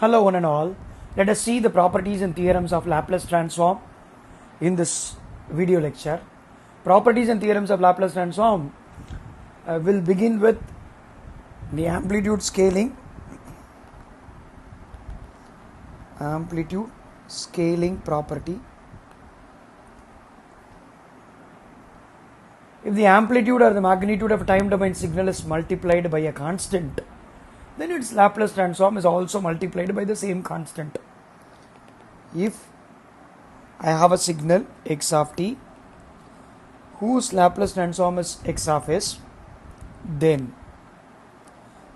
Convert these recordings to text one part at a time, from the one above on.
Hello one and all. Let us see the properties and theorems of Laplace transform in this video lecture. Properties and theorems of Laplace transform will begin with the amplitude scaling property. If the amplitude or the magnitude of a time domain signal is multiplied by a constant, then its Laplace transform is also multiplied by the same constant. If I have a signal x of t whose Laplace transform is x of s, then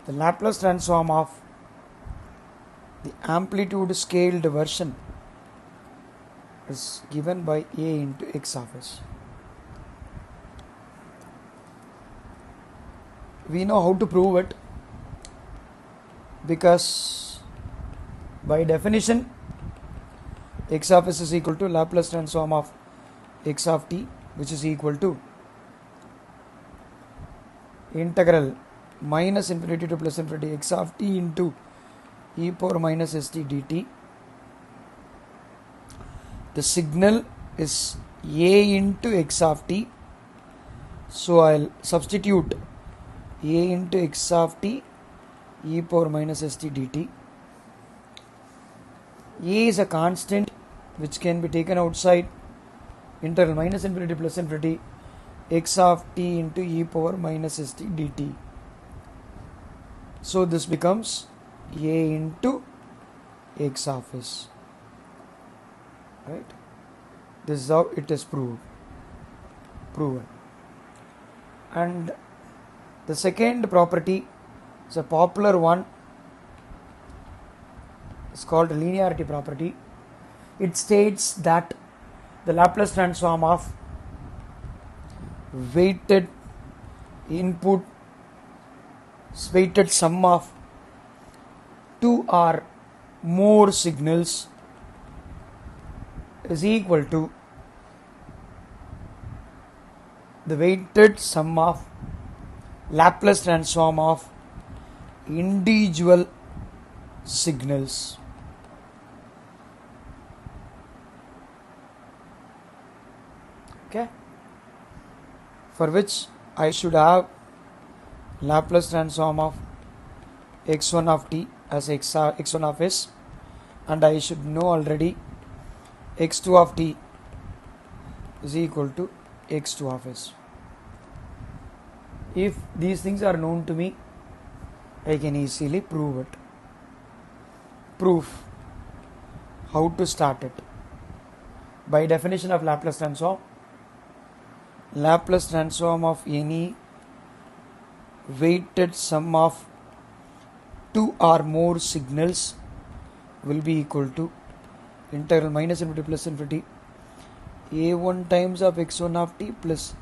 the Laplace transform of the amplitude scaled version is given by a into x of s. We know how to prove it, because by definition x of s is equal to Laplace transform of x of t, which is equal to integral minus infinity to plus infinity x of t into e power minus st dt. The signal is a into x of t, so I'll substitute a into x of t e power minus st dt. A is a constant which can be taken outside integral minus infinity plus infinity x of t into e power minus st dt. So this becomes a into x of s. Right? This is how it is proven. And the second property is a popular one. It's called linearity property. It states that the Laplace transform of weighted sum of two or more signals is equal to the weighted sum of Laplace transform of individual signals. Okay, for which I should have Laplace transform of x1 of t as x1 of s, and I should know already x2 of t is equal to x2 of s. If these things are known to me, I can easily prove it. Proof. How to start it? By definition of Laplace transform of any weighted sum of two or more signals will be equal to integral minus infinity plus infinity a1 times of x1 of t plus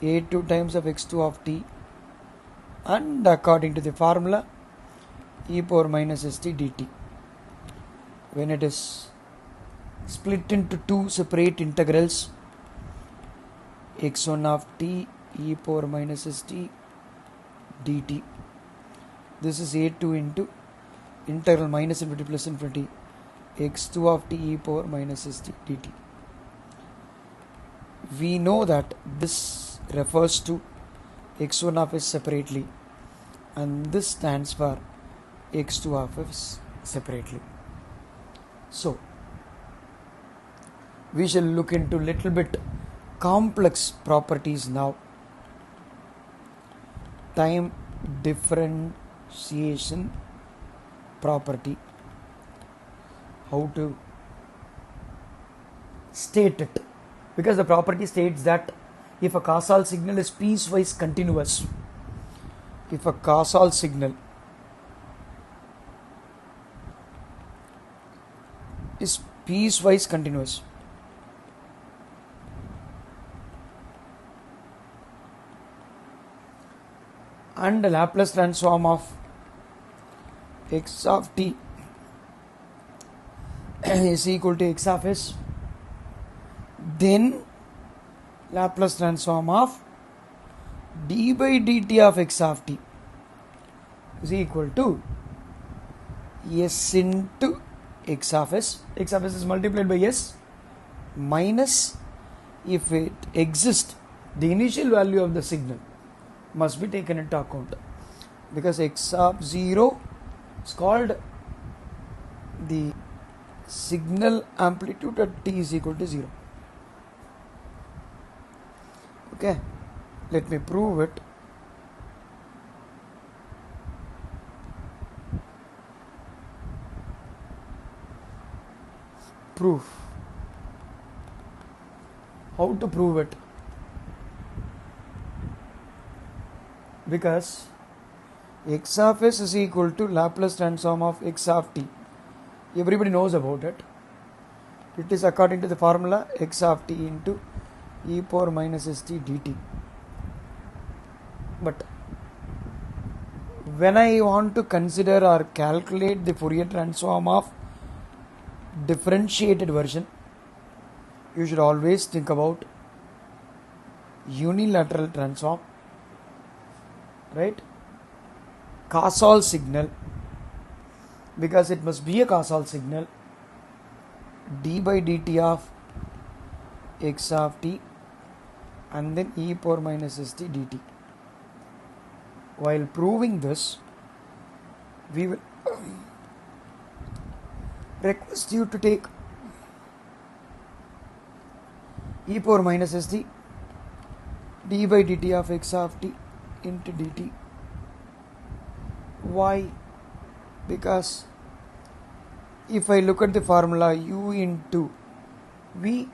a2 times of x2 of t, and according to the formula e power minus st dt. When it is split into two separate integrals, x1 of t e power minus st dt, this is a2 into integral minus infinity plus infinity x2 of t e power minus st dt. We know that this refers to x1 of s separately, and this stands for x2 of s separately. So we shall look into little bit complex properties now. Time differentiation property. How to state it? Because the property states that if a causal signal is piecewise continuous, if a causal signal is piecewise continuous, and the Laplace transform of x of t is equal to x of s, then Laplace transform of d by dt of x of t is equal to s into x of s. X of s is multiplied by s minus, if it exists, the initial value of the signal must be taken into account, because x of 0 is called the signal amplitude at t is equal to 0. Okay, let me prove it. Proof. How to prove it? Because x of s is equal to Laplace transform of x of t. Everybody knows about it. It is according to the formula x of t into e power minus st dt. But when I want to consider or calculate the Fourier transform of differentiated version, you should always think about unilateral transform, right? Causal signal, because it must be a causal signal, d by dt of x of t and then e power minus st dt. While proving this, we will request you to take e power minus st d by dt of x of t into dt. Why? Because if I look at the formula u into v,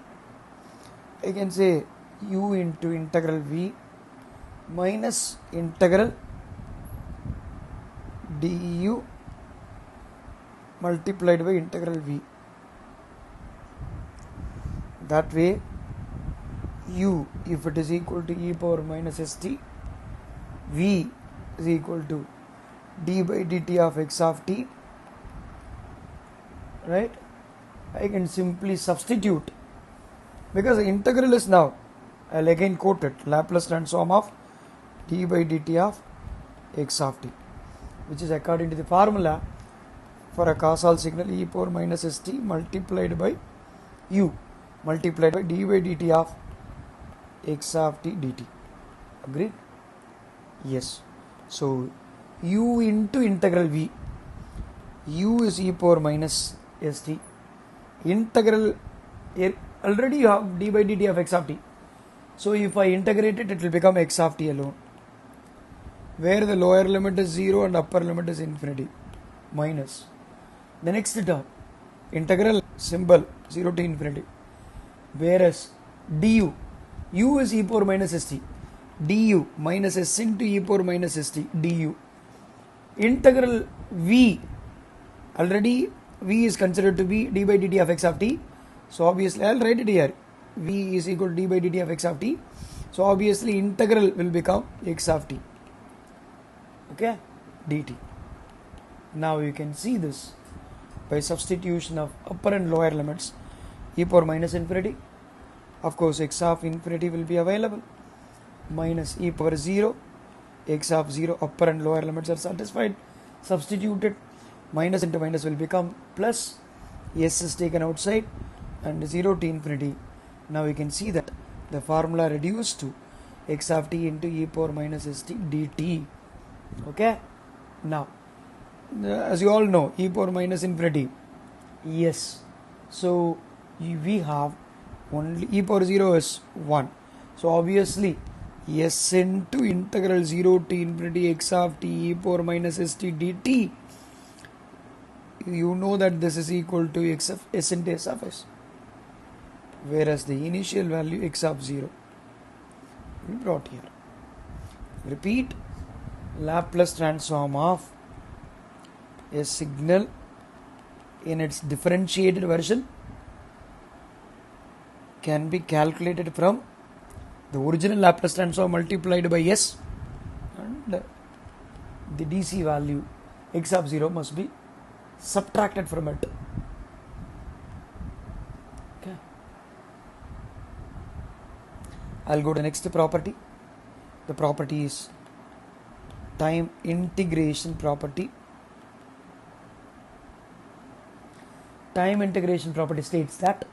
I can say u into integral v minus integral du multiplied by integral v. That way, u, if it is equal to e power minus st, v is equal to d by dt of x of t, right? I can simply substitute, because the integral is now, I'll again quote it, Laplace transform of d by dt of x of t, which is according to the formula for a causal signal e power minus st multiplied by u multiplied by d by dt of x of t dt. Agreed? Yes. So u into integral v, u is e power minus st, integral, already you have d by dt of x of t, so if I integrate it, it will become x of t alone, where the lower limit is 0 and upper limit is infinity, minus the next term, integral symbol 0 to infinity, whereas du, u is e power minus st, du minus s into e power minus st du, integral v, already v is considered to be d by dt of x of t, so obviously I'll write it here, v is equal to d by dt of x of t, so obviously integral will become x of t, okay, dt. Now you can see this by substitution of upper and lower limits, e power minus infinity, of course x of infinity will be available, minus e power 0, x of 0, upper and lower limits are satisfied, substituted, minus into minus will become plus, s is taken outside, and 0 to infinity. Now you can see that the formula reduced to x of t into e power minus st dt. Okay, now as you all know, e power minus infinity, yes, so we have only e power 0 is 1, so obviously s into integral 0 to infinity x of t e power minus st dt, you know that this is equal to x of s into s of s, whereas the initial value x of 0 we brought here. Repeat, Laplace transform of a signal in its differentiated version can be calculated from the original Laplace transform multiplied by s, and the DC value x of 0 must be subtracted from it. Okay. I'll go to the next property. The property is time integration property. time integration property states that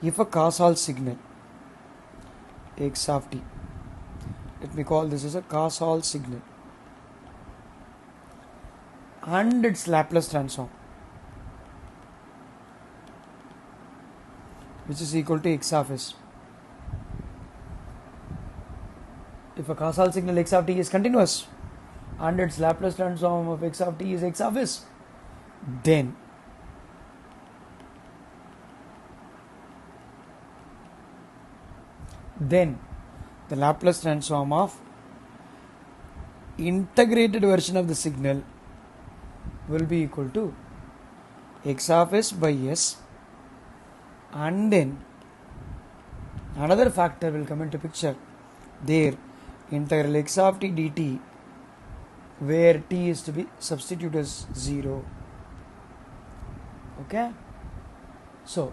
if a causal signal x of t, let me call this as a causal signal, and its Laplace transform, which is equal to x of s. If a causal signal x of t is continuous and its Laplace transform of x of t is x of s, then the Laplace transform of integrated version of the signal will be equal to x of s by s, and then another factor will come into picture there, integral x of t dt, where t is to be substituted as 0. Okay, so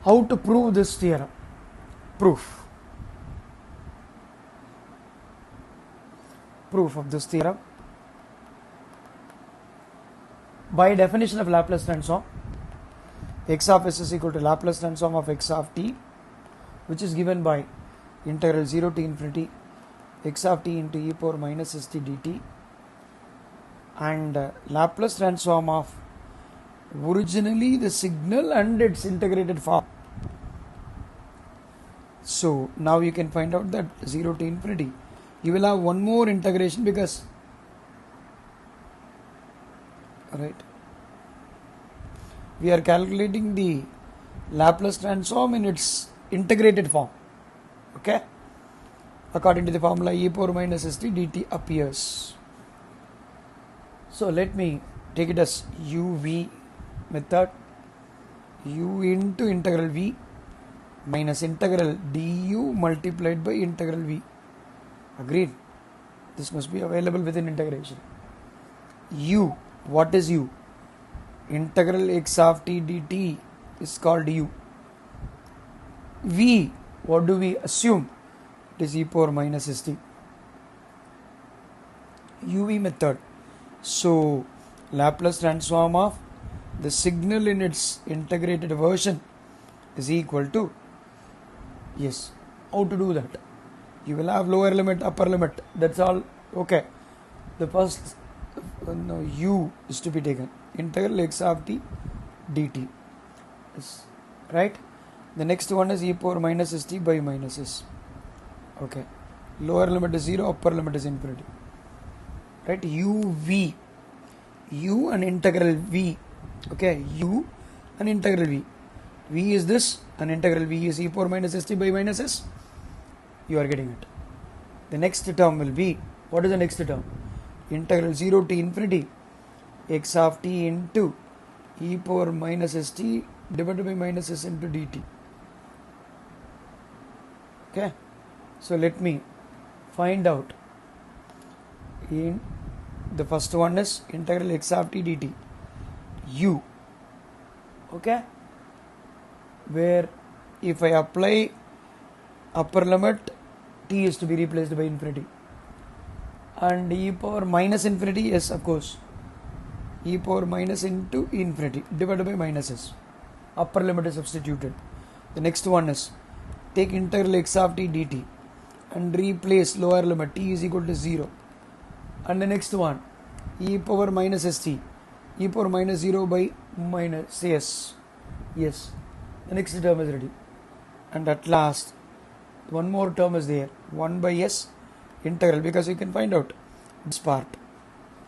how to prove this theorem? Proof of this theorem. By definition of Laplace transform, x of s is equal to Laplace transform of x of t, which is given by integral 0 to infinity x of t into e power minus st dt, and Laplace transform of originally the signal and its integrated form. So now you can find out that 0 to infinity, you will have one more integration, because we are calculating the Laplace transform in its integrated form. Okay, according to the formula e power minus st dt appears. So let me take it as uv method, u into integral v minus integral du multiplied by integral v. Agreed? This must be available within integration. U, what is u? Integral x of t dt is called u. V, what do we assume? It is e power minus st. uv method. So Laplace transform of the signal in its integrated version is equal to, yes, how to do that? You will have lower limit, upper limit, that's all. Okay, the first u is to be taken, integral x of t dt, yes, right? The next one is e power minus st by minus s. Okay, lower limit is 0, upper limit is infinity, right? uv, u and integral v. Okay, u and integral v. V is this and integral v is e power minus st by minus s. You are getting it. The next term will be, what is the next term? Integral 0 to infinity x of t into e power minus st divided by minus s into dt. Okay, so let me find out. In the first one is integral x of t dt, u. Okay, where if I apply upper limit, t is to be replaced by infinity, and e power minus infinity, yes, of course, e power minus into infinity divided by minus s. Upper limit is substituted. The next one is take integral x of t dt and replace lower limit, t is equal to 0, and the next one e power minus st, e power minus 0 by minus s. Yes, the next term is ready. And at last one more term is there, 1 by s integral, because you can find out this part,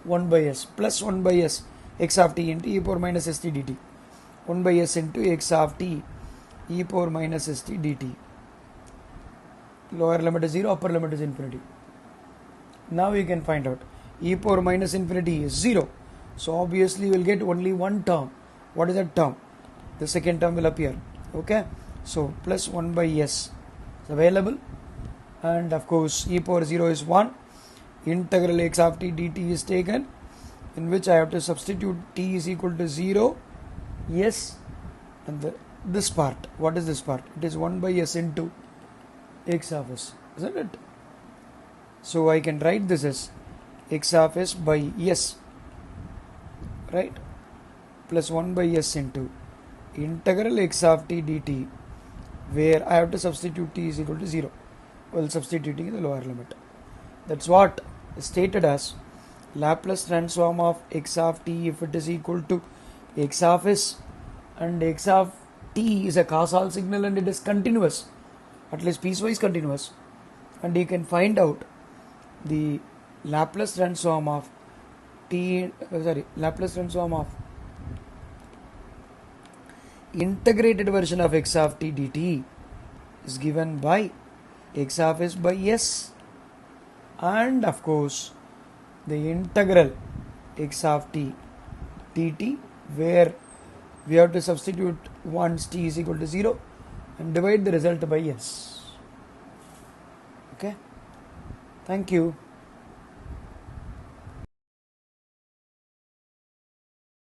1 by s plus 1 by s x of t into e power minus st dt, 1 by s into x of t e power minus st dt. Lower limit is 0, upper limit is infinity. Now you can find out e power minus infinity is 0, so obviously you will get only one term. What is that term? The second term will appear, Okay, so plus 1 by s is available, and of course e power 0 is 1. Integral x of t dt is taken, in which I have to substitute t is equal to 0, s, and this part. What is this part? It is 1 by s into x of s, isn't it? So I can write this as x of s by s, right? Plus 1 by s into integral x of t dt, where I have to substitute t is equal to 0 while substituting in the lower limit. That's what is stated as Laplace transform of x of t if it is equal to x of s, and x of t is a causal signal and it is continuous, at least piecewise continuous, and you can find out the Laplace transform of Laplace transform of integrated version of x of t dt is given by x of s by s, and of course the integral x of t dt, where we have to substitute once t is equal to 0 and divide the result by s. Okay, thank you.